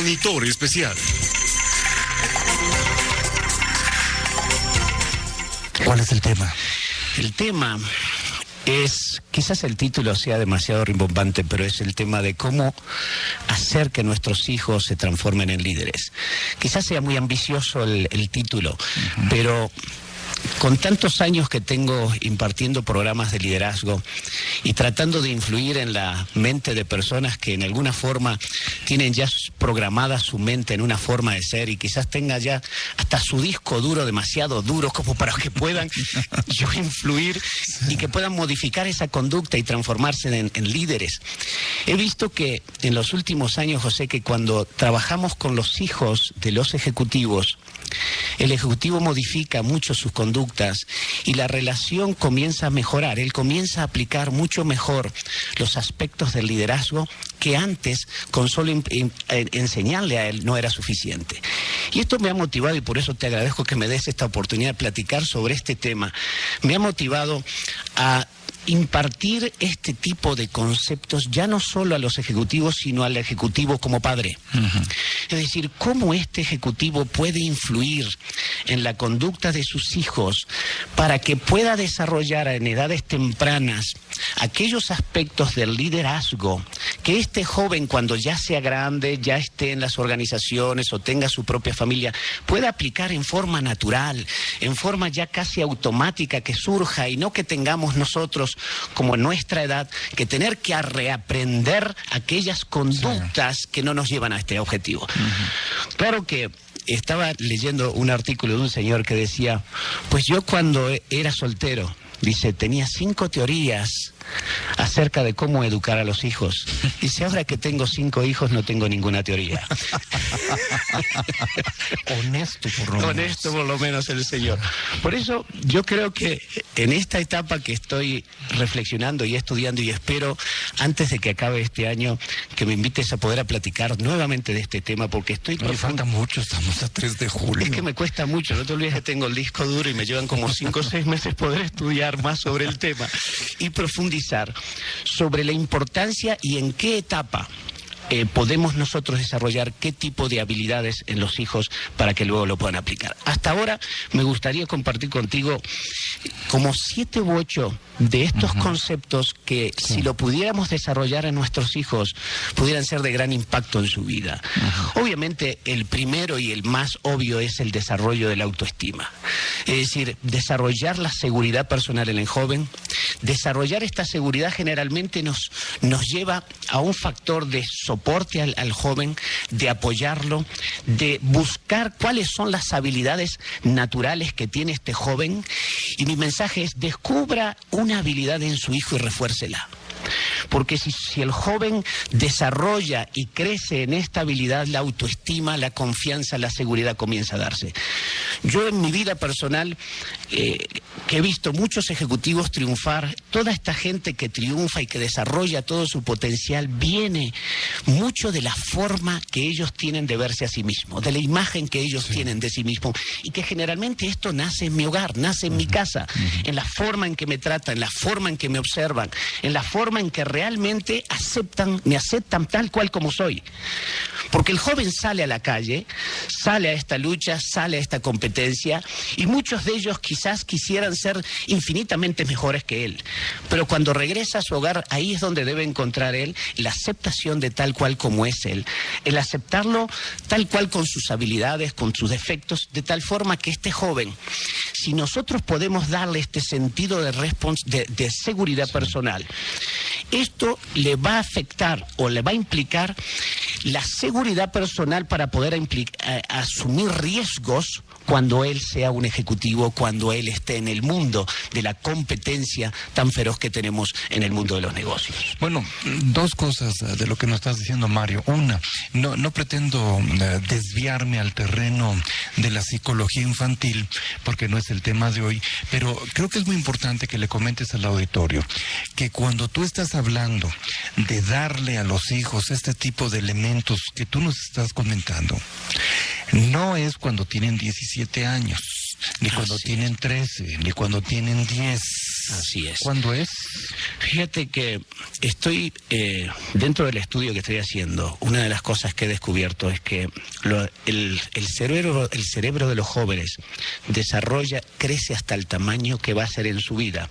Monitor especial. ¿Cuál es el tema? El tema es, quizás el título sea demasiado rimbombante, pero es el tema de cómo hacer que nuestros hijos se transformen en líderes. Quizás sea muy ambicioso el título, pero con tantos años que tengo impartiendo programas de liderazgo y tratando de influir en la mente de personas que en alguna forma tienen ya programada su mente en una forma de ser y quizás tenga ya hasta su disco duro demasiado duro como para que puedan yo influir y que puedan modificar esa conducta y transformarse en líderes. He visto que en los últimos años, José, que cuando trabajamos con los hijos de los ejecutivos, el ejecutivo modifica mucho sus conductas y la relación comienza a mejorar. Él comienza a aplicar mucho mejor los aspectos del liderazgo que antes con solo enseñarle a él no era suficiente. Y esto me ha motivado, y por eso te agradezco que me des esta oportunidad de platicar sobre este tema. Me ha motivado a impartir este tipo de conceptos ya no solo a los ejecutivos, sino al ejecutivo como padre. Es decir, cómo este ejecutivo puede influir en la conducta de sus hijos para que pueda desarrollar en edades tempranas aquellos aspectos del liderazgo que este joven, cuando ya sea grande, ya esté en las organizaciones o tenga su propia familia, pueda aplicar en forma natural, en forma ya casi automática que surja, y no que tengamos nosotros como en nuestra edad que tener que reaprender aquellas conductas que no nos llevan a este objetivo. Claro que estaba leyendo un artículo de un señor que decía, pues yo cuando era soltero, dice, tenía 5 teorías acerca de cómo educar a los hijos. Dice, ahora que tengo 5 hijos no tengo ninguna teoría. Honesto por lo menos. Honesto por lo menos el señor. Por eso yo creo que en esta etapa que estoy reflexionando y estudiando, y espero antes de que acabe este año que me invites a poder platicar nuevamente de este tema, porque estoy... Me falta mucho, estamos a 3 de julio. Es que me cuesta mucho, no te olvides que tengo el disco duro y me llevan como 5 o 6 meses poder estudiar más sobre el tema y profundizar sobre la importancia y en qué etapa podemos nosotros desarrollar qué tipo de habilidades en los hijos para que luego lo puedan aplicar. Hasta ahora me gustaría compartir contigo como 7 u 8 de estos conceptos que si lo pudiéramos desarrollar en nuestros hijos pudieran ser de gran impacto en su vida. Obviamente el primero y el más obvio es el desarrollo de la autoestima. Es decir, desarrollar la seguridad personal en el joven. Desarrollar esta seguridad generalmente nos lleva a un factor de soporte al joven, de apoyarlo, de buscar cuáles son las habilidades naturales que tiene este joven. Y mi mensaje es, descubra una habilidad en su hijo y refuércela. Porque si el joven desarrolla y crece en esta habilidad, la autoestima, la confianza, la seguridad comienza a darse. Yo en mi vida personal, que he visto muchos ejecutivos triunfar, toda esta gente que triunfa y que desarrolla todo su potencial, viene mucho de la forma que ellos tienen de verse a sí mismos, de la imagen que ellos tienen de sí mismos, y que generalmente esto nace en mi hogar, nace en mi casa, en la forma en que me tratan, en la forma en que me observan, en la forma en que realmente me aceptan tal cual como soy. Porque el joven sale a la calle, sale a esta lucha, sale a esta competencia, y muchos de ellos quizás quisieran ser infinitamente mejores que él. Pero cuando regresa a su hogar, ahí es donde debe encontrar él la aceptación de tal cual como es él. El aceptarlo tal cual con sus habilidades, con sus defectos, de tal forma que este joven, si nosotros podemos darle este sentido de seguridad personal, esto le va a afectar o le va a implicar la seguridad personal para poder asumir riesgos cuando él sea un ejecutivo, cuando él esté en el mundo de la competencia tan feroz que tenemos en el mundo de los negocios. Bueno, 2 cosas de lo que nos estás diciendo, Mario. Una, no pretendo desviarme al terreno de la psicología infantil, porque no es el tema de hoy, pero creo que es muy importante que le comentes al auditorio que cuando tú estás hablando de darle a los hijos este tipo de elementos que tú nos estás comentando, no es cuando tienen 17 años, ni cuando tienen 13, ni cuando tienen 10. Así es. ¿Cuándo es? Fíjate que estoy, dentro del estudio que estoy haciendo, una de las cosas que he descubierto es que el cerebro de los jóvenes crece hasta el tamaño que va a ser en su vida,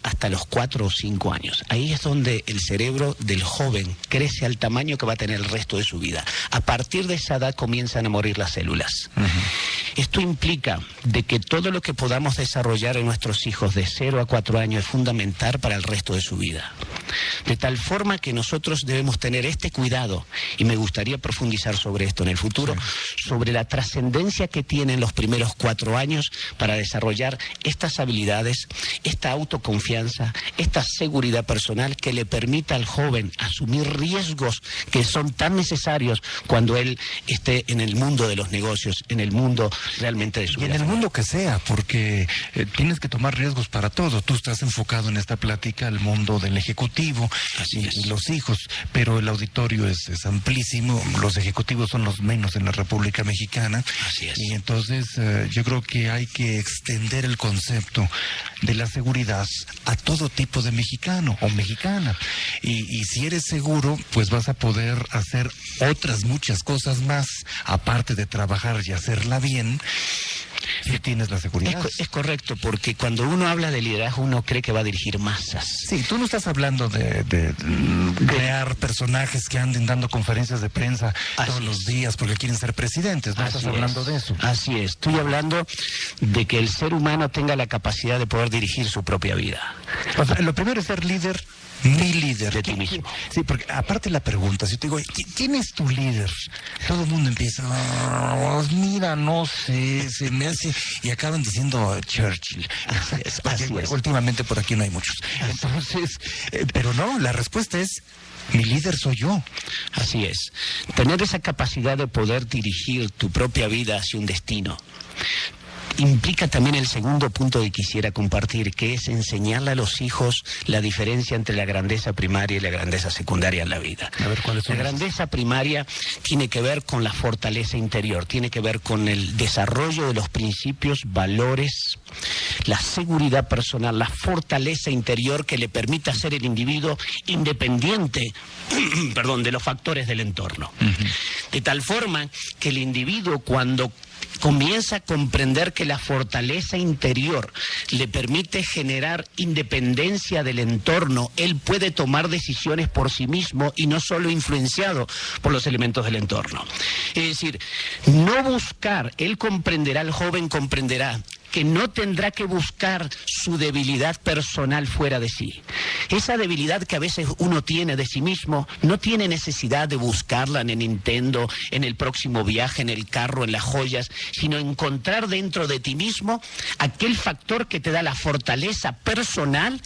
hasta los 4 o 5 años. Ahí es donde el cerebro del joven crece al tamaño que va a tener el resto de su vida. A partir de esa edad comienzan a morir las células. Esto implica de que todo lo que podamos desarrollar en nuestros hijos de 0 a 4 años es fundamental para el resto de su vida. De tal forma que nosotros debemos tener este cuidado, y me gustaría profundizar sobre esto en el futuro, sobre la trascendencia que tienen los primeros 4 años para desarrollar estas habilidades, esta autoconfianza, esta seguridad personal que le permita al joven asumir riesgos que son tan necesarios cuando él esté en el mundo de los negocios, en el mundo realmente de su vida. Y en el mundo que sea, porque tienes que tomar riesgos para todo. Tú estás enfocado en esta plática al mundo del ejecutivo y los hijos, pero el auditorio es amplísimo. Los ejecutivos son los menos en la República Mexicana. Así es. Y entonces yo creo que hay que extender el concepto de la seguridad a todo tipo de mexicano o mexicana. Y si eres seguro, pues vas a poder hacer otras muchas cosas más, aparte de trabajar y hacerla bien. Si tienes la seguridad. Es correcto, porque cuando uno habla de liderazgo, uno cree que va a dirigir masas. Sí, tú no estás hablando de crear personajes que anden dando conferencias de prensa todos los días porque quieren ser presidentes. No estás hablando de eso. Así es. Estoy hablando de que el ser humano tenga la capacidad de poder dirigir su propia vida. O sea, lo primero es ser líder. Mi líder. De ti mismo. Sí, porque aparte la pregunta, si te digo, ¿quién es tu líder? Todo el mundo empieza, mira, no sé, se me hace, y acaban diciendo Churchill. Así es. Últimamente por aquí no hay muchos. Entonces, pero no, la respuesta es, mi líder soy yo. Así es. Tener esa capacidad de poder dirigir tu propia vida hacia un destino implica también el segundo punto que quisiera compartir, que es enseñarle a los hijos la diferencia entre la grandeza primaria y la grandeza secundaria en la vida. A ver, ¿cuáles son? La grandeza primaria tiene que ver con la fortaleza interior, tiene que ver con el desarrollo de los principios, valores, la seguridad personal, la fortaleza interior que le permita ser el individuo independiente de los factores del entorno. De tal forma que el individuo, cuando comienza a comprender que la fortaleza interior le permite generar independencia del entorno, él puede tomar decisiones por sí mismo y no solo influenciado por los elementos del entorno. Es decir, no buscar, el joven comprenderá que no tendrá que buscar su debilidad personal fuera de sí. Esa debilidad que a veces uno tiene de sí mismo, no tiene necesidad de buscarla en el Nintendo, en el próximo viaje, en el carro, en las joyas, sino encontrar dentro de ti mismo aquel factor que te da la fortaleza personal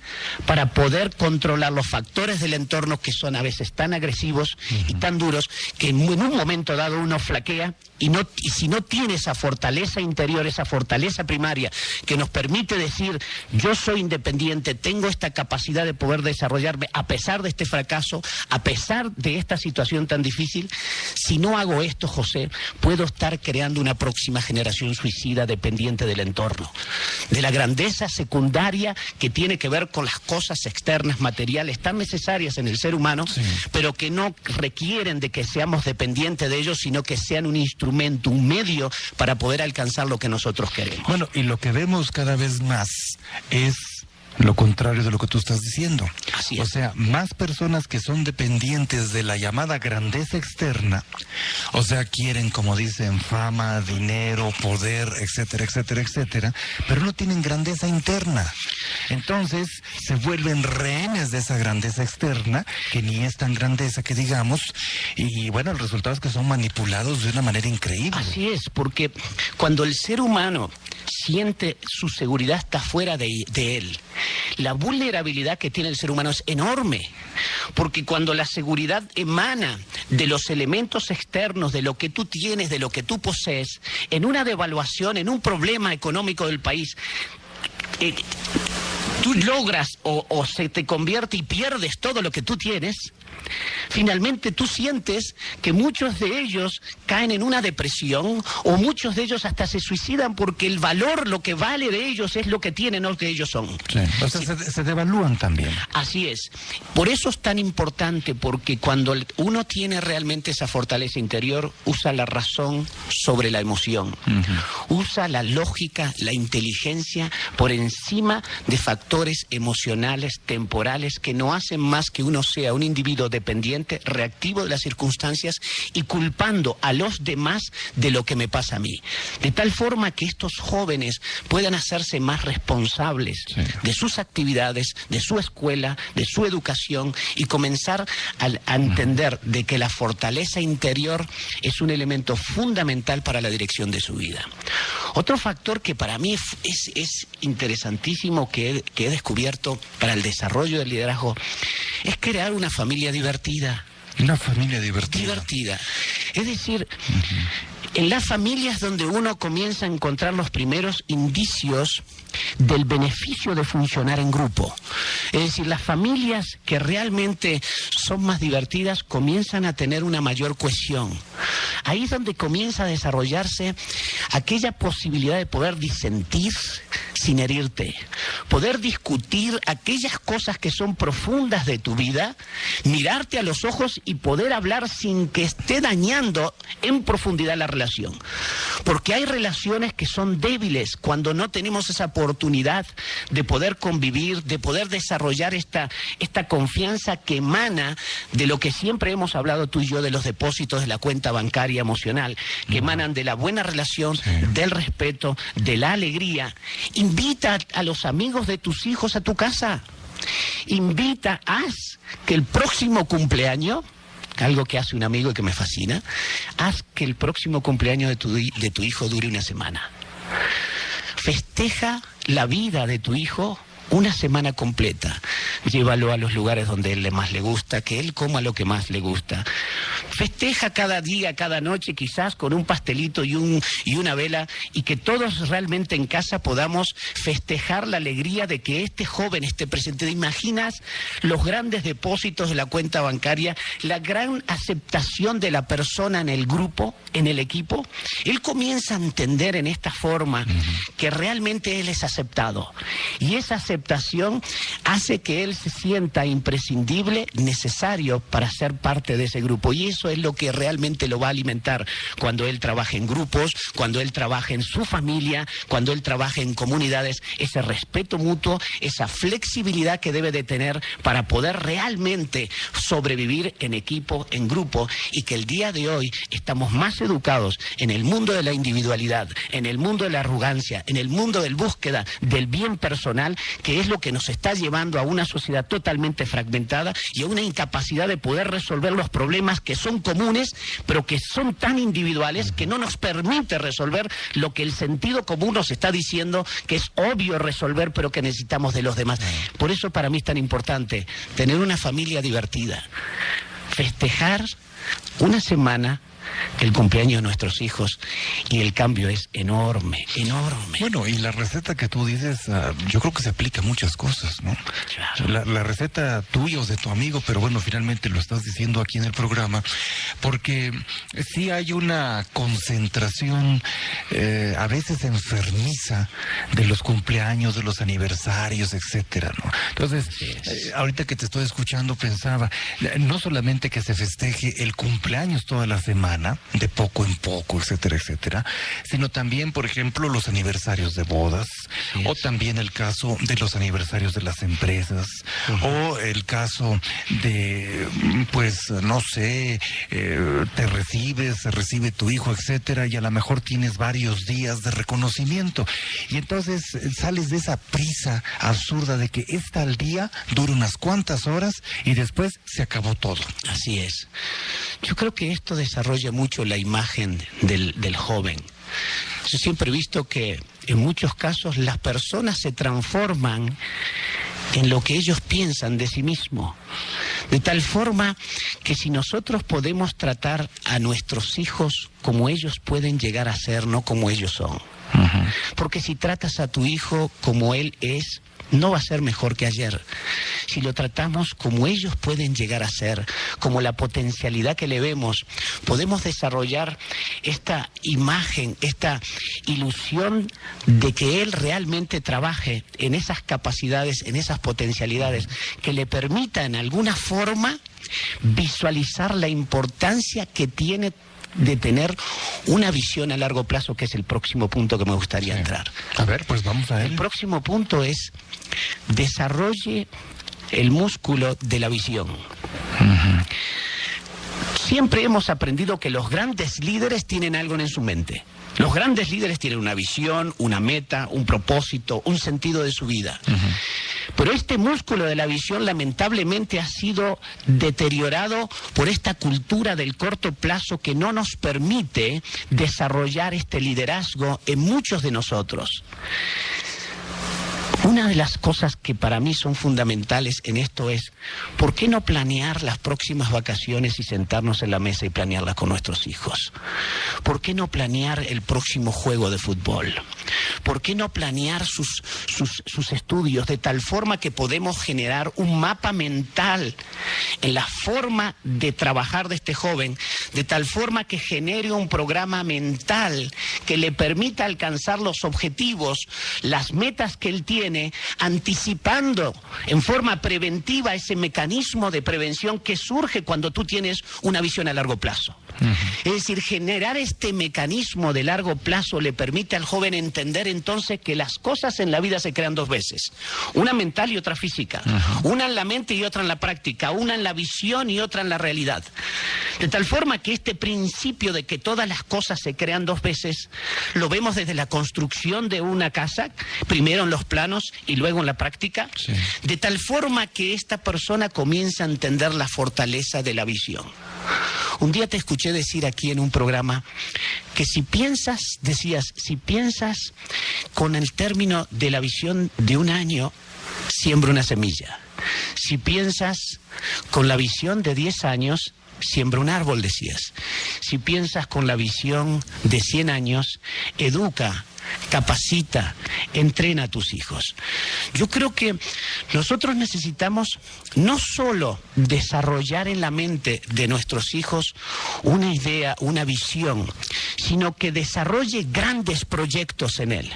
para poder controlar los factores del entorno que son a veces tan agresivos y tan duros que en un momento dado uno flaquea y si no tiene esa fortaleza interior, esa fortaleza primaria que nos permite decir, yo soy independiente, tengo esta capacidad de poder desarrollarme a pesar de este fracaso, a pesar de esta situación tan difícil. Si no hago esto, José, puedo estar creando una próxima generación suicida dependiente del entorno, de la grandeza secundaria que tiene que ver con las cosas externas, materiales, tan necesarias en el ser humano, pero que no requieren de que seamos dependientes de ellos, sino que sean un instrumento, un medio para poder alcanzar lo que nosotros queremos. Bueno, y lo que vemos cada vez más es lo contrario de lo que tú estás diciendo. Así es. O sea, más personas que son dependientes de la llamada grandeza externa, o sea, quieren, como dicen, fama, dinero, poder, etcétera, etcétera, etcétera, pero no tienen grandeza interna. Entonces, se vuelven rehenes de esa grandeza externa, que ni es tan grandeza que digamos, y bueno, el resultado es que son manipulados de una manera increíble. Así es, porque cuando el ser humano siente su seguridad está fuera de él, la vulnerabilidad que tiene el ser humano es enorme, porque cuando la seguridad emana de los elementos externos, de lo que tú tienes, de lo que tú posees, en una devaluación, en un problema económico del país, tú logras o se te convierte y pierdes todo lo que tú tienes, finalmente tú sientes que muchos de ellos caen en una depresión o muchos de ellos hasta se suicidan porque el valor, lo que vale de ellos es lo que tienen, no lo que ellos son. Sí. O sea, se devalúan también. Así es. Por eso es tan importante, porque cuando uno tiene realmente esa fortaleza interior, usa la razón sobre la emoción. Usa la lógica, la inteligencia por encima de factores emocionales, temporales, que no hacen más que uno sea un individuo dependiente, reactivo de las circunstancias y culpando a los demás de lo que me pasa a mí. De tal forma que estos jóvenes puedan hacerse más responsables de sus actividades, de su escuela, de su educación y comenzar a entender de que la fortaleza interior es un elemento fundamental para la dirección de su vida. Otro factor que para mí es interesantísimo que he descubierto para el desarrollo del liderazgo es crear una familia divertida. Una familia divertida. Divertida. Es decir, en las familias donde uno comienza a encontrar los primeros indicios del beneficio de funcionar en grupo. Es decir, las familias que realmente son más divertidas comienzan a tener una mayor cohesión. Ahí es donde comienza a desarrollarse aquella posibilidad de poder disentir sin herirte, poder discutir aquellas cosas que son profundas de tu vida, mirarte a los ojos y poder hablar sin que esté dañando en profundidad la relación. Porque hay relaciones que son débiles cuando no tenemos esa oportunidad de poder convivir, de poder desarrollar esta confianza que emana de lo que siempre hemos hablado tú y yo, de los depósitos de la cuenta bancaria emocional, que emanan de la buena relación, del respeto, de la alegría. Invita a los amigos de tus hijos a tu casa. Haz que el próximo cumpleaños, algo que hace un amigo y que me fascina, haz que el próximo cumpleaños de tu hijo dure una semana. Festeja la vida de tu hijo una semana completa. Llévalo a los lugares donde él más le gusta, que él coma lo que más le gusta. Festeja cada día, cada noche, quizás con un pastelito y una vela, y que todos realmente en casa podamos festejar la alegría de que este joven esté presente. ¿Te imaginas los grandes depósitos de la cuenta bancaria, la gran aceptación de la persona en el grupo, en el equipo? Él comienza a entender en esta forma que realmente él es aceptado, y esa aceptación hace que él se sienta imprescindible, necesario para ser parte de ese grupo, y eso es lo que realmente lo va a alimentar cuando él trabaje en grupos, cuando él trabaje en su familia, cuando él trabaje en comunidades, ese respeto mutuo, esa flexibilidad que debe de tener para poder realmente sobrevivir en equipo, en grupo, y que el día de hoy estamos más educados en el mundo de la individualidad, en el mundo de la arrogancia, en el mundo de la búsqueda del bien personal, que es lo que nos está llevando a una sociedad totalmente fragmentada y a una incapacidad de poder resolver los problemas que son comunes, pero que son tan individuales que no nos permite resolver lo que el sentido común nos está diciendo que es obvio resolver, pero que necesitamos de los demás. Por eso para mí es tan importante tener una familia divertida, festejar una semana el cumpleaños de nuestros hijos, y el cambio es enorme, enorme. Bueno, y la receta que tú dices, yo creo que se aplica a muchas cosas, ¿no? Claro. La receta tuya o de tu amigo, pero bueno, finalmente lo estás diciendo aquí en el programa, porque sí hay una concentración a veces enfermiza de los cumpleaños, de los aniversarios, etcétera, ¿no? Entonces, ahorita que te estoy escuchando pensaba, no solamente que se festeje el cumpleaños toda la semana, de poco en poco, etcétera, etcétera, sino también, por ejemplo, los aniversarios de bodas, o también el caso de los aniversarios de las empresas, o el caso de, pues, no sé, te recibes, se recibe tu hijo, etcétera, y a lo mejor tienes varios días de reconocimiento, y entonces sales de esa prisa absurda de que es tal día, dura unas cuantas horas, y después se acabó todo. Así es. Yo creo que esto desarrolla mucho la imagen del joven. Yo siempre he visto que en muchos casos las personas se transforman en lo que ellos piensan de sí mismos. De tal forma que si nosotros podemos tratar a nuestros hijos como ellos pueden llegar a ser, no como ellos son. Porque si tratas a tu hijo como él es, no va a ser mejor que ayer. Si lo tratamos como ellos pueden llegar a ser, como la potencialidad que le vemos, podemos desarrollar esta imagen, esta ilusión de que él realmente trabaje en esas capacidades, en esas potencialidades, que le permita en alguna forma visualizar la importancia que tiene de tener una visión a largo plazo, que es el próximo punto que me gustaría entrar. A ver, pues vamos a él. El próximo punto es: desarrolle el músculo de la visión. Siempre hemos aprendido que los grandes líderes tienen algo en su mente. Los grandes líderes tienen una visión, una meta, un propósito, un sentido de su vida. Pero este músculo de la visión lamentablemente ha sido deteriorado por esta cultura del corto plazo que no nos permite desarrollar este liderazgo en muchos de nosotros. Una de las cosas que para mí son fundamentales en esto es: ¿por qué no planear las próximas vacaciones y sentarnos en la mesa y planearlas con nuestros hijos? ¿Por qué no planear el próximo juego de fútbol? ¿Por qué no planear sus estudios de tal forma que podemos generar un mapa mental en la forma de trabajar de este joven, de tal forma que genere un programa mental que le permita alcanzar los objetivos, las metas que él tiene, anticipando en forma preventiva ese mecanismo de prevención que surge cuando tú tienes una visión a largo plazo? Es decir, generar este mecanismo de largo plazo le permite al joven entender entonces que las cosas en la vida se crean dos veces: una mental y otra física, una en la mente y otra en la práctica, una en la visión y otra en la realidad. De tal forma que este principio de que todas las cosas se crean dos veces lo vemos desde la construcción de una casa, primero en los planos y luego en la práctica, de tal forma que esta persona comienza a entender la fortaleza de la visión. Un día te escuché decir aquí en un programa que si piensas, decías, si piensas con el término de la visión de un año, siembra una semilla. Si piensas con la visión de 10 años, siembra un árbol, decías. Si piensas con la visión de 100 años, educa, capacita, entrena a tus hijos. Yo creo que nosotros necesitamos no solo desarrollar en la mente de nuestros hijos una idea, una visión, sino que desarrolle grandes proyectos en él,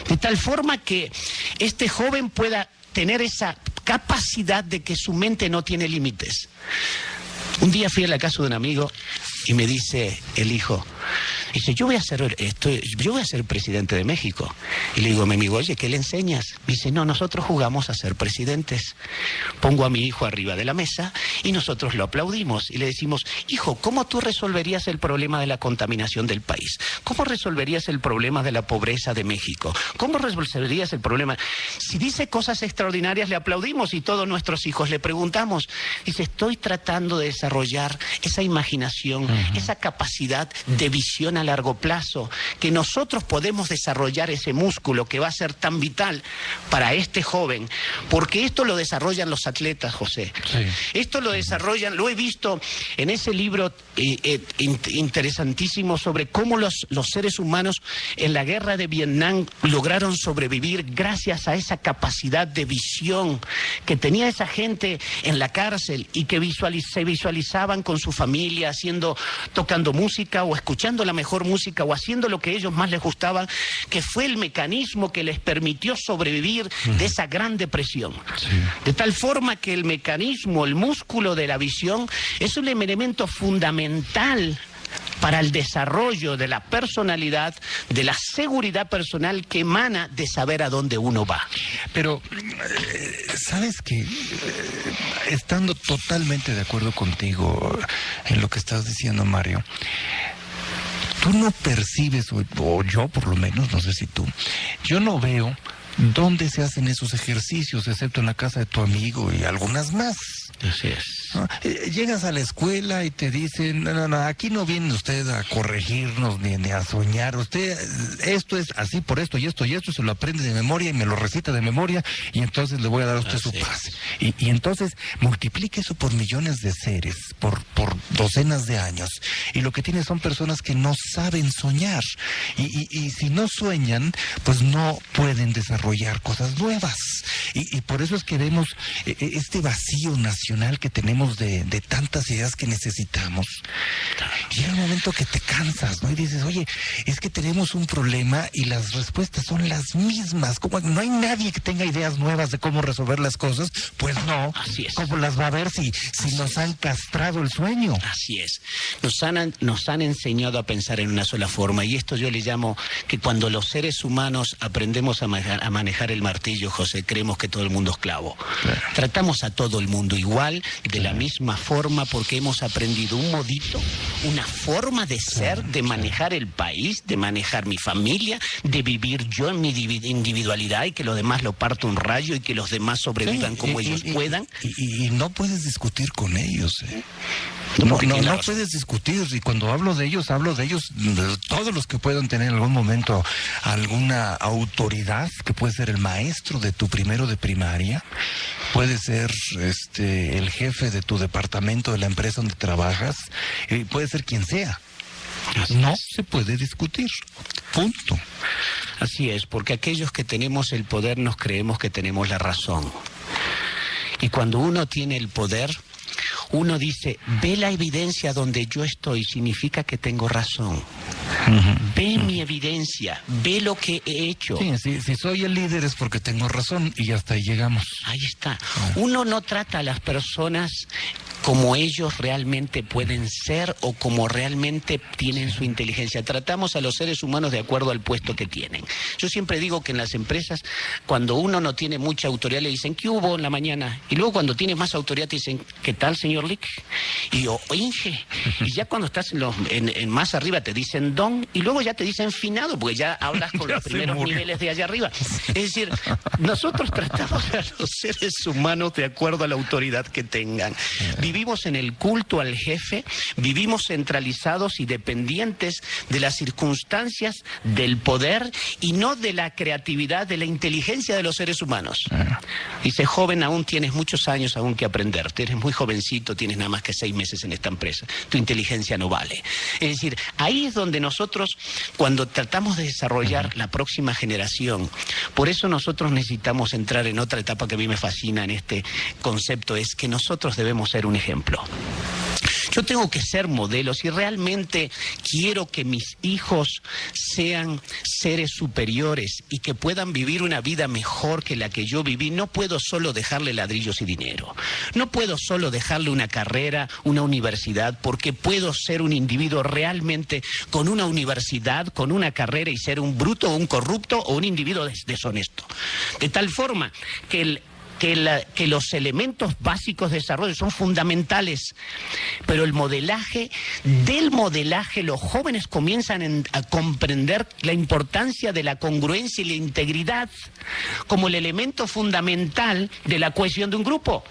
de tal forma que este joven pueda tener esa capacidad de que su mente no tiene límites. Un día fui a la casa de un amigo y me dice el hijo, dice, yo voy a ser presidente de México. Y le digo a mi amigo, oye, ¿qué le enseñas? Dice, no, nosotros jugamos a ser presidentes. Pongo a mi hijo arriba de la mesa y nosotros lo aplaudimos y le decimos, hijo, ¿cómo tú resolverías el problema de la contaminación del país? ¿Cómo resolverías el problema de la pobreza de México? ¿Cómo resolverías el problema? Si dice cosas extraordinarias, le aplaudimos, y todos nuestros hijos le preguntamos. Dice, estoy tratando de desarrollar esa imaginación, esa capacidad de visión a largo plazo, que nosotros podemos desarrollar ese músculo que va a ser tan vital para este joven, porque esto lo desarrollan los atletas, José. Esto lo desarrollan, lo he visto en ese libro interesantísimo sobre cómo los seres humanos en la guerra de Vietnam lograron sobrevivir gracias a esa capacidad de visión que tenía esa gente en la cárcel y que se visualizaban con su familia tocando música o escuchando la mejor música o haciendo lo que a ellos más les gustaba, que fue el mecanismo que les permitió sobrevivir de esa gran depresión. De tal forma que el mecanismo, el músculo de la visión es un elemento fundamental para el desarrollo de la personalidad, de la seguridad personal que emana de saber a dónde uno va. Pero, ¿sabes qué? Estando totalmente de acuerdo contigo en lo que estás diciendo, Mario, tú no percibes, o yo por lo menos, no sé si tú, yo no veo dónde se hacen esos ejercicios, excepto en la casa de tu amigo y algunas más. Así es. ¿No? Llegas a la escuela y te dicen, no, aquí no viene usted a corregirnos ni a soñar, usted, esto es así por esto y esto, se lo aprende de memoria y me lo recita de memoria y entonces le voy a dar a usted su pase. Y entonces multiplique eso por millones de seres, por docenas de años, y lo que tiene son personas que no saben soñar, y si no sueñan, pues no pueden desarrollar desarrollar cosas nuevas. Y por eso es que vemos este vacío nacional que tenemos de tantas ideas que necesitamos. Llega un momento que te cansas, ¿no? Y dices, oye, es que tenemos un problema y las respuestas son las mismas. Como no hay nadie que tenga ideas nuevas de cómo resolver las cosas, pues no. Así es. ¿Cómo las va a ver si nos han castrado el sueño? Así es. Nos han enseñado a pensar en una sola forma, y esto yo le llamo que cuando los seres humanos aprendemos a manejar el martillo, José, creemos que todo el mundo es clavo. Claro. Tratamos a todo el mundo igual, de la misma forma, porque hemos aprendido un modito, una forma de ser, de manejar el país, de manejar mi familia, de vivir yo en mi individualidad y que los demás lo parta un rayo y que los demás sobrevivan como ellos puedan. Y no puedes discutir con ellos, No puedes discutir, y cuando hablo de ellos, de todos los que puedan tener en algún momento alguna autoridad, que puede ser el maestro de tu primero de primaria, puede ser el jefe de tu departamento de la empresa donde trabajas, puede ser quien sea. No se puede discutir, punto. Así es, porque aquellos que tenemos el poder nos creemos que tenemos la razón. Y cuando uno tiene el poder, uno dice, ve la evidencia donde yo estoy, significa que tengo razón. Ve mi evidencia, ve lo que he hecho. Sí, si soy el líder es porque tengo razón y hasta ahí llegamos. Ahí está. Uno no trata a las personas como ellos realmente pueden ser o como realmente tienen su inteligencia. Tratamos a los seres humanos de acuerdo al puesto que tienen. Yo siempre digo que en las empresas, cuando uno no tiene mucha autoridad, le dicen, ¿qué hubo en la mañana? Y luego cuando tienes más autoridad te dicen, ¿qué tal, señor Lick? Y yo, Inge. Y ya cuando estás en más arriba te dicen don, y luego ya te dicen finado, porque ya hablas con los primeros niveles de allá arriba. Es decir, nosotros tratamos a los seres humanos de acuerdo a la autoridad que tengan. Vivimos en el culto al jefe, vivimos centralizados y dependientes de las circunstancias, del poder y no de la creatividad, de la inteligencia de los seres humanos. Dice, joven, aún tienes muchos años aún que aprender, eres muy jovencito, tienes nada más que 6 meses en esta empresa, tu inteligencia no vale. Es decir, ahí es donde nosotros, cuando tratamos de desarrollar la próxima generación, por eso nosotros necesitamos entrar en otra etapa que a mí me fascina en este concepto, es que nosotros debemos ser un ejemplo. Yo tengo que ser modelo. Si realmente quiero que mis hijos sean seres superiores y que puedan vivir una vida mejor que la que yo viví, no puedo solo dejarle ladrillos y dinero. No puedo solo dejarle una carrera, una universidad, porque puedo ser un individuo realmente con una universidad, con una carrera y ser un bruto o un corrupto o un individuo deshonesto. De tal forma que los elementos básicos de desarrollo son fundamentales, pero del modelaje los jóvenes comienzan a comprender la importancia de la congruencia y la integridad como el elemento fundamental de la cohesión de un grupo.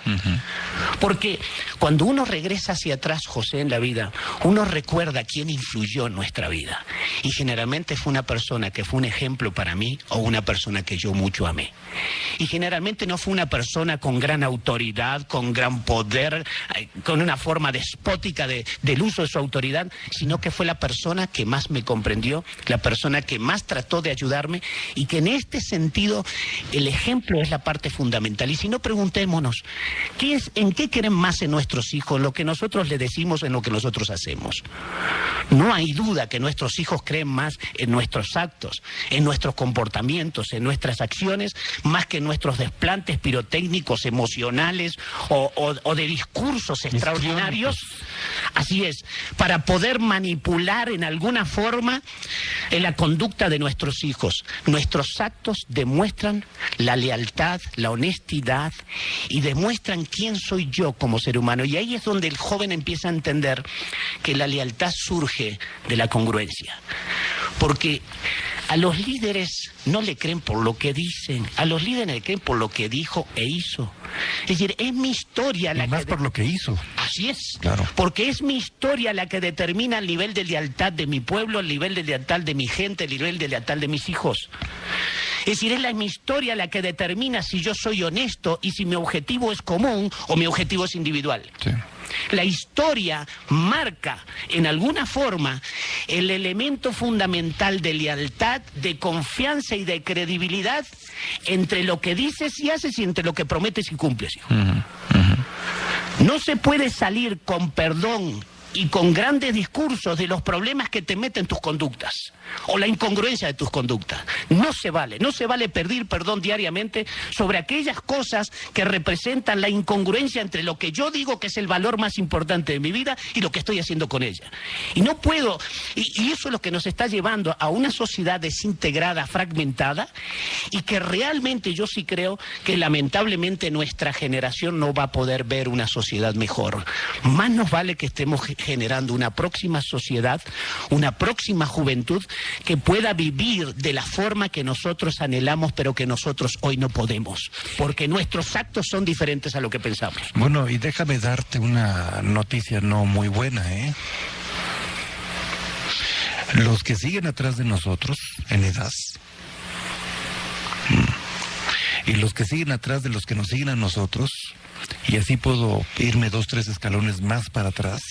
Porque cuando uno regresa hacia atrás, José, en la vida, uno recuerda quién influyó en nuestra vida. Y generalmente fue una persona que fue un ejemplo para mí o una persona que yo mucho amé. Y generalmente no fue una persona con gran autoridad, con gran poder, con una forma despótica del uso de su autoridad, sino que fue la persona que más me comprendió, la persona que más trató de ayudarme, y que en este sentido el ejemplo es la parte fundamental. Y si no, preguntémonos, ¿en qué creen más en nuestros hijos? ¿Lo que nosotros les decimos, en lo que nosotros hacemos? No hay duda que nuestros hijos creen más en nuestros actos, en nuestros comportamientos, en nuestras acciones, más que en nuestros desplantes pirotécnicos, emocionales o de discursos extraordinarios. Así es, para poder manipular en alguna forma en la conducta de nuestros hijos. Nuestros actos demuestran la lealtad, la honestidad y demuestran quién soy yo como ser humano. Y ahí es donde el joven empieza a entender que la lealtad surge de la congruencia. Porque a los líderes no le creen por lo que dicen, a los líderes le creen por lo que dijo e hizo. Es decir, es mi historia la que... más por lo que hizo. Así es. Claro. Porque es mi historia la que determina el nivel de lealtad de mi pueblo, el nivel de lealtad de mi gente, el nivel de lealtad de mis hijos. Es decir, es mi historia la que determina si yo soy honesto y si mi objetivo es común o mi objetivo es individual. Sí. La historia marca, en alguna forma, el elemento fundamental de lealtad, de confianza y de credibilidad entre lo que dices y haces y entre lo que prometes y cumples, hijo. No se puede salir con perdón y con grandes discursos de los problemas que te meten tus conductas o la incongruencia de tus conductas. No se vale pedir perdón diariamente sobre aquellas cosas que representan la incongruencia entre lo que yo digo que es el valor más importante de mi vida y lo que estoy haciendo con ella. Y no puedo, y eso es lo que nos está llevando a una sociedad desintegrada, fragmentada, y que realmente yo sí creo que lamentablemente nuestra generación no va a poder ver una sociedad mejor. Más nos vale que estemos generando una próxima sociedad, una próxima juventud que pueda vivir de la forma que nosotros anhelamos, pero que nosotros hoy no podemos, porque nuestros actos son diferentes a lo que pensamos. Bueno, y déjame darte una noticia no muy buena, ¿eh? Los que siguen atrás de nosotros en edad y los que siguen atrás de los que nos siguen a nosotros, y así puedo irme 2, 3 escalones más para atrás,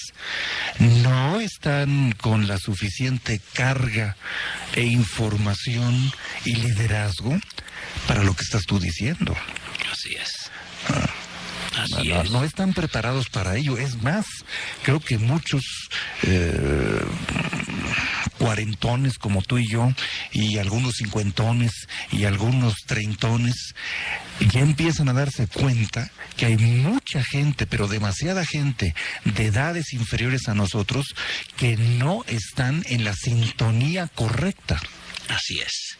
no están con la suficiente carga e información y liderazgo para lo que estás tú diciendo. Así es. No están preparados para ello. Es más, creo que muchos cuarentones como tú y yo, y algunos cincuentones y algunos treintones, ya empiezan a darse cuenta que hay mucha gente, pero demasiada gente de edades inferiores a nosotros, que no están en la sintonía correcta. Así es.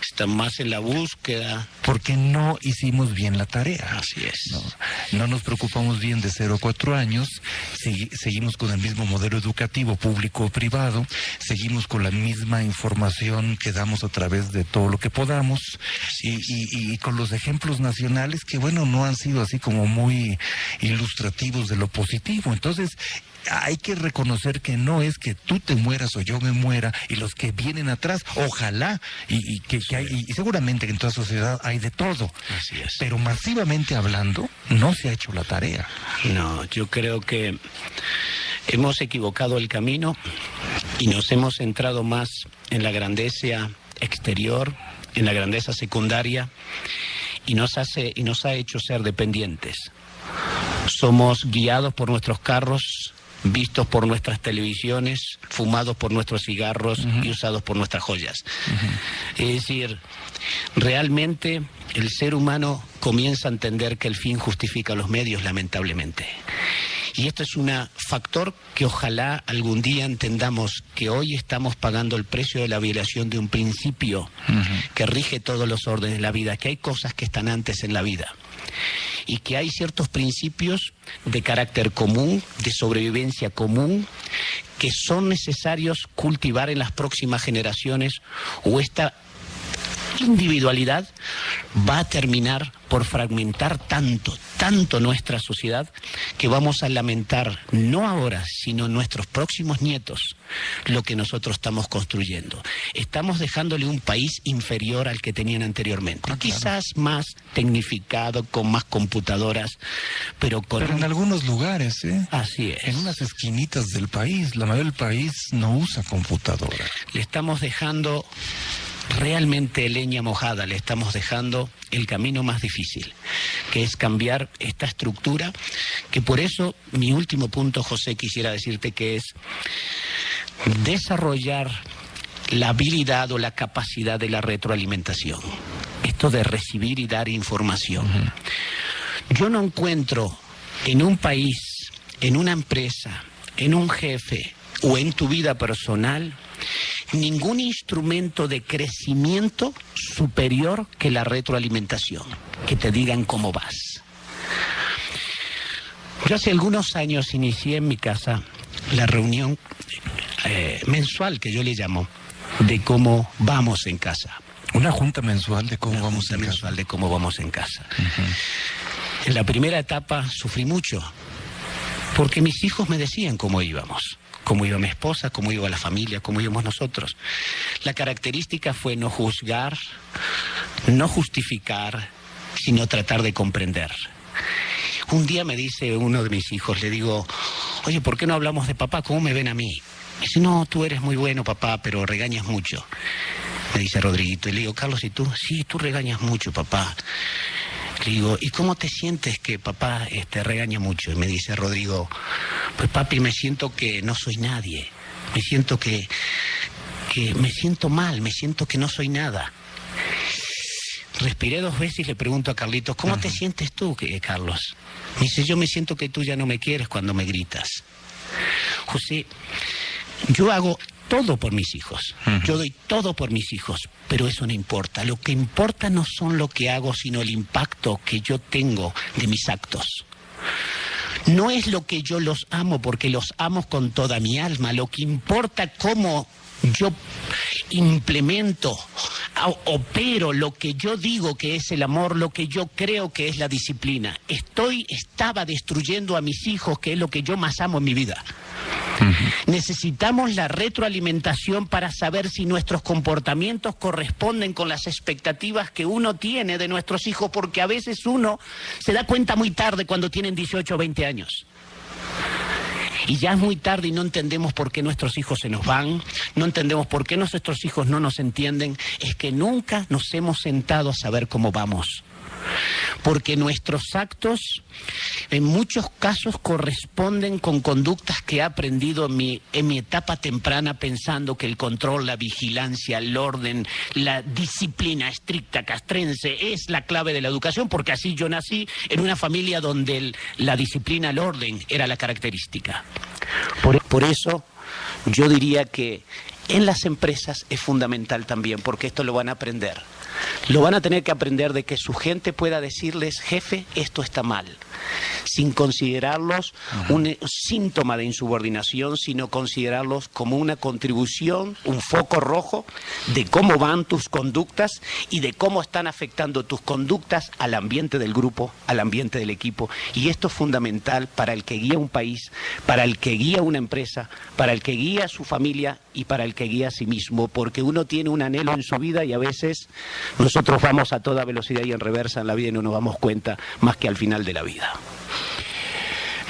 Están más en la búsqueda. Porque no hicimos bien la tarea. Así es. No nos preocupamos bien de 0 a 4 años, seguimos con el mismo modelo educativo público o privado, seguimos con la misma información que damos a través de todo lo que podamos, y con los ejemplos nacionales que, bueno, no han sido así como muy ilustrativos de lo positivo. Entonces, hay que reconocer que no es que tú te mueras o yo me muera y los que vienen atrás, ojalá, y seguramente que en toda sociedad hay de todo. Así es. Pero masivamente hablando, no se ha hecho la tarea. No, yo creo que hemos equivocado el camino y nos hemos centrado más en la grandeza exterior, en la grandeza secundaria, y nos ha hecho ser dependientes. Somos guiados por nuestros carros, vistos por nuestras televisiones, fumados por nuestros cigarros y usados por nuestras joyas. Es decir, realmente el ser humano comienza a entender que el fin justifica los medios, lamentablemente. Y esto es un factor que ojalá algún día entendamos, que hoy estamos pagando el precio de la violación de un principio que rige todos los órdenes de la vida, que hay cosas que están antes en la vida. Y que hay ciertos principios de carácter común, de sobrevivencia común, que son necesarios cultivar en las próximas generaciones, o esta individualidad va a terminar por fragmentar tanto nuestra sociedad, que vamos a lamentar, no ahora, sino en nuestros próximos nietos, lo que nosotros estamos construyendo. Estamos dejándole un país inferior al que tenían anteriormente. Quizás más tecnificado, con más computadoras, pero en algunos lugares, Así es. En unas esquinitas del país, la mayoría del país no usa computadora. Le estamos dejando realmente leña mojada, le estamos dejando el camino más difícil, que es cambiar esta estructura, que por eso mi último punto, José, quisiera decirte que es desarrollar la habilidad o la capacidad de la retroalimentación, esto de recibir y dar información. Yo no encuentro en un país, en una empresa, en un jefe o en tu vida personal ningún instrumento de crecimiento superior que la retroalimentación, que te digan cómo vas. Yo hace algunos años inicié en mi casa la reunión mensual, que yo le llamo, de cómo vamos en casa. Una junta mensual de cómo vamos en casa. Mensual de cómo vamos en casa. En la primera etapa sufrí mucho, porque mis hijos me decían cómo íbamos. Cómo iba mi esposa, cómo iba la familia, cómo íbamos nosotros. La característica fue no juzgar, no justificar, sino tratar de comprender. Un día me dice uno de mis hijos, le digo, oye, ¿por qué no hablamos de papá? ¿Cómo me ven a mí? Me dice, no, tú eres muy bueno, papá, pero regañas mucho. me dice Rodriguito. Y le digo, Carlos, ¿y tú? Sí, tú regañas mucho, papá. Le digo, ¿y cómo te sientes que papá regaña mucho? Y me dice Rodrigo, pues papi, me siento que no soy nadie. Me siento que me siento mal, me siento que no soy nada. Respiré 2 veces y le pregunto a Carlitos, ¿cómo te sientes tú, Carlos? Me dice, yo me siento que tú ya no me quieres cuando me gritas. José, yo hago todo por mis hijos, yo doy todo por mis hijos, pero eso no importa. Lo que importa no son lo que hago, sino el impacto que yo tengo de mis actos. No es lo que yo los amo, porque los amo con toda mi alma. Lo que importa cómo yo implemento, opero lo que yo digo que es el amor, lo que yo creo que es la disciplina. Estaba destruyendo a mis hijos, que es lo que yo más amo en mi vida. Necesitamos la retroalimentación para saber si nuestros comportamientos corresponden con las expectativas que uno tiene de nuestros hijos, porque a veces uno se da cuenta muy tarde cuando tienen 18 o 20 años. Y ya es muy tarde y no entendemos por qué nuestros hijos se nos van, no entendemos por qué nuestros hijos no nos entienden. Es que nunca nos hemos sentado a saber cómo vamos. Porque nuestros actos en muchos casos corresponden con conductas que he aprendido en mi etapa temprana, pensando que el control, la vigilancia, el orden, la disciplina estricta castrense es la clave de la educación, porque así yo nací en una familia donde la disciplina, el orden era la característica. Por eso yo diría que en las empresas es fundamental también, porque esto lo van a aprender. Lo van a tener que aprender de que su gente pueda decirles, jefe, esto está mal, sin considerarlos un síntoma de insubordinación, sino considerarlos como una contribución, un foco rojo de cómo van tus conductas y de cómo están afectando tus conductas al ambiente del grupo, al ambiente del equipo. Y esto es fundamental para el que guía un país, para el que guía una empresa, para el que guía a su familia y para el que guía a sí mismo, porque uno tiene un anhelo en su vida y a veces nosotros vamos a toda velocidad y en reversa en la vida y no nos damos cuenta más que al final de la vida.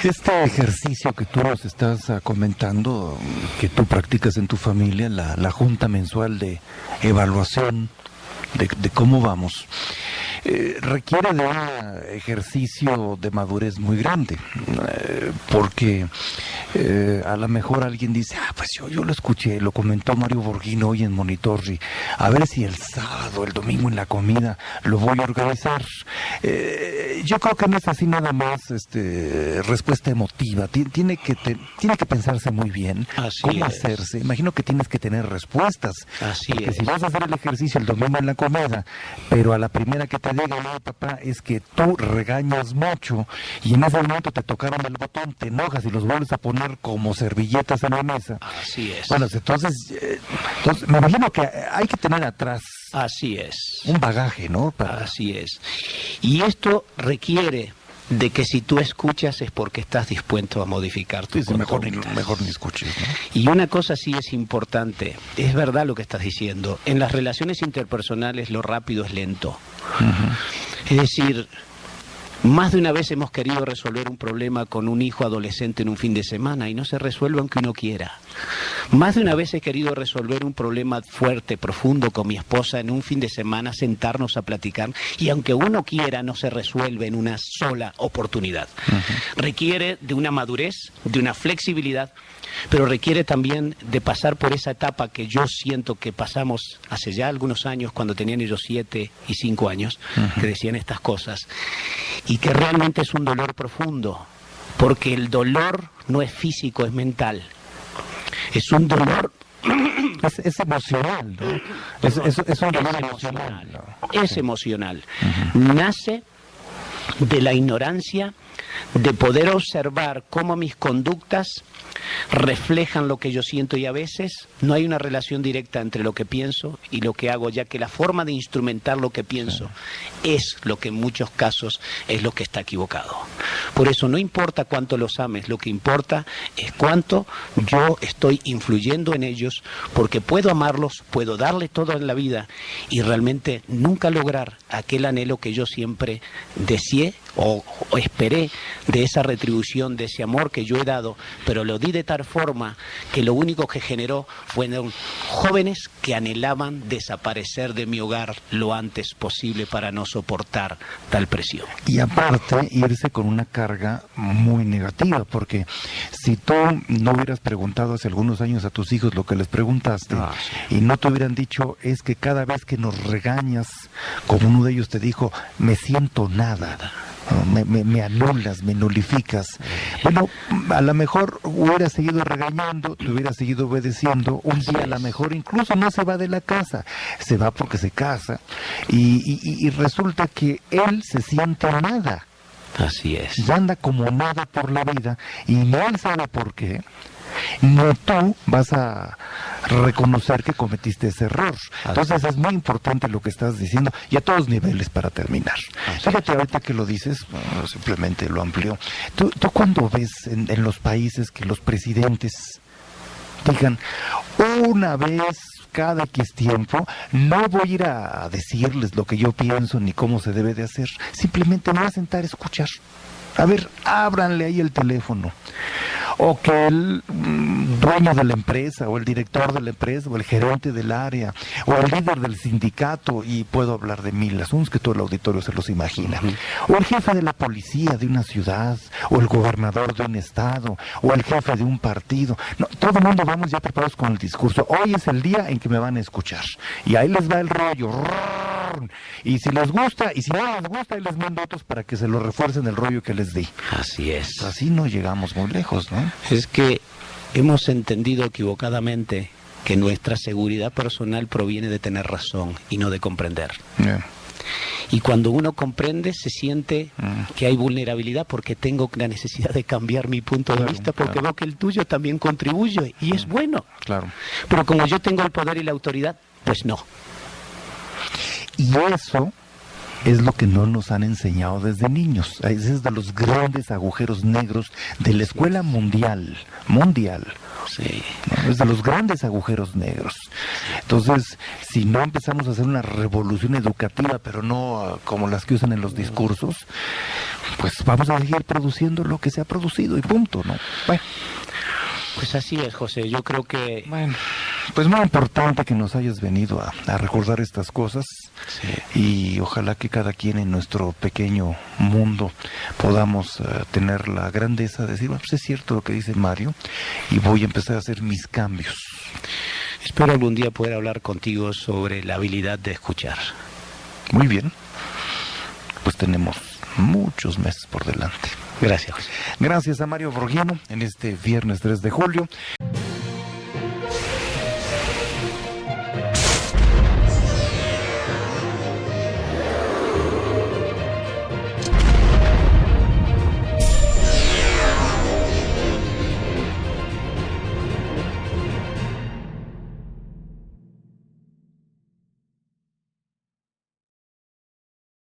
Este ejercicio que tú nos estás comentando, que tú practicas en tu familia, la junta mensual de evaluación de cómo vamos, requiere de un ejercicio de madurez muy grande, porque a lo mejor alguien dice, pues yo lo escuché, lo comentó Mario Borghino hoy en Monitorri, a ver si el sábado, el domingo en la comida lo voy a organizar. Yo creo que no es así nada más respuesta emotiva, tiene que pensarse muy bien cómo hacerse. Imagino que tienes que tener respuestas, porque si vas a hacer el ejercicio el domingo en la comida, pero a la primera que te diga, no, papá, es que tú regañas mucho y en ese momento te tocaron el botón, te enojas y los vuelves a poner como servilletas en la mesa. Así es. Bueno, entonces me imagino que hay que tener atrás un bagaje, ¿no? Así es. Y esto requiere de que si tú escuchas es porque estás dispuesto a modificar tu conducta. Mejor ni escuches, ¿no? Y una cosa sí es importante, es verdad lo que estás diciendo, en las relaciones interpersonales lo rápido es lento. Es decir, más de una vez hemos querido resolver un problema con un hijo adolescente en un fin de semana y no se resuelve aunque uno quiera. Más de una vez he querido resolver un problema fuerte, profundo con mi esposa en un fin de semana, sentarnos a platicar y aunque uno quiera no se resuelve en una sola oportunidad. Requiere de una madurez, de una flexibilidad, pero requiere también de pasar por esa etapa que yo siento que pasamos hace ya algunos años cuando tenían ellos 7 y 5 años, que decían estas cosas, y que realmente es un dolor profundo, porque el dolor no es físico, es mental. Es un dolor... Es emocional, ¿no? Es un dolor emocional. ¿No? Es emocional. Nace de la ignorancia de poder observar cómo mis conductas reflejan lo que yo siento y a veces no hay una relación directa entre lo que pienso y lo que hago, ya que la forma de instrumentar lo que pienso es lo que en muchos casos es lo que está equivocado. Por eso no importa cuánto los ames, lo que importa es cuánto yo estoy influyendo en ellos, porque puedo amarlos, puedo darles todo en la vida y realmente nunca lograr aquel anhelo que yo siempre deseé o esperé de esa retribución, de ese amor que yo he dado, pero lo di de tal forma que lo único que generó fueron jóvenes que anhelaban desaparecer de mi hogar lo antes posible para no soportar tal presión. Y aparte, irse con una carga muy negativa, porque si tú no hubieras preguntado hace algunos años a tus hijos lo que les preguntaste, y no te hubieran dicho, es que cada vez que nos regañas, como uno de ellos te dijo, me siento nada. Me anulas, me nulificas. Bueno, a lo mejor hubiera seguido regañando, te hubiera seguido obedeciendo. Un día a lo mejor incluso no se va de la casa, se va porque se casa y resulta que él se siente nada. Así es. Y anda como nada por la vida y no él sabe por qué. No tú vas a reconocer que cometiste ese error. Entonces es muy importante lo que estás diciendo y a todos niveles para terminar. Fíjate ahorita que lo dices, bueno, simplemente lo amplío. Tú cuando ves en los países que los presidentes digan una vez cada X tiempo, no voy a ir a decirles lo que yo pienso ni cómo se debe de hacer, simplemente me voy a sentar a escuchar. A ver, ábranle ahí el teléfono. O que el dueño de la empresa, o el director de la empresa, o el gerente del área, o el líder del sindicato, y puedo hablar de 1000 asuntos que todo el auditorio se los imagina, o el jefe de la policía de una ciudad, o el gobernador de un estado, o el jefe de un partido. No, todo el mundo vamos ya preparados con el discurso. Hoy es el día en que me van a escuchar. Y ahí les va el rollo. Y si les gusta, y si no les gusta, ahí les mando otros para que se lo refuercen el rollo que les di. Así es. Así no llegamos muy lejos, ¿no? Es que hemos entendido equivocadamente que nuestra seguridad personal proviene de tener razón y no de comprender. Y cuando uno comprende, se siente que hay vulnerabilidad porque tengo la necesidad de cambiar mi punto de vista, porque veo que el tuyo también contribuye y es bueno. Claro. Pero como yo tengo el poder y la autoridad, pues no. Y eso es lo que no nos han enseñado desde niños. Ese es de los grandes agujeros negros de la escuela mundial. Sí. ¿No? Es de los grandes agujeros negros. Entonces, si no empezamos a hacer una revolución educativa, pero no como las que usan en los discursos, pues vamos a seguir produciendo lo que se ha producido y punto, ¿no? Bueno. Pues así es, José. Yo creo que... Bueno, pues muy importante que nos hayas venido a recordar estas cosas. Sí. Y ojalá que cada quien en nuestro pequeño mundo podamos tener la grandeza de decir, bueno, pues es cierto lo que dice Mario y voy a empezar a hacer mis cambios. Espero algún día poder hablar contigo sobre la habilidad de escuchar. Muy bien. Pues tenemos muchos meses por delante. Gracias, José. Gracias a Mario Borghiano en este viernes 3 de julio.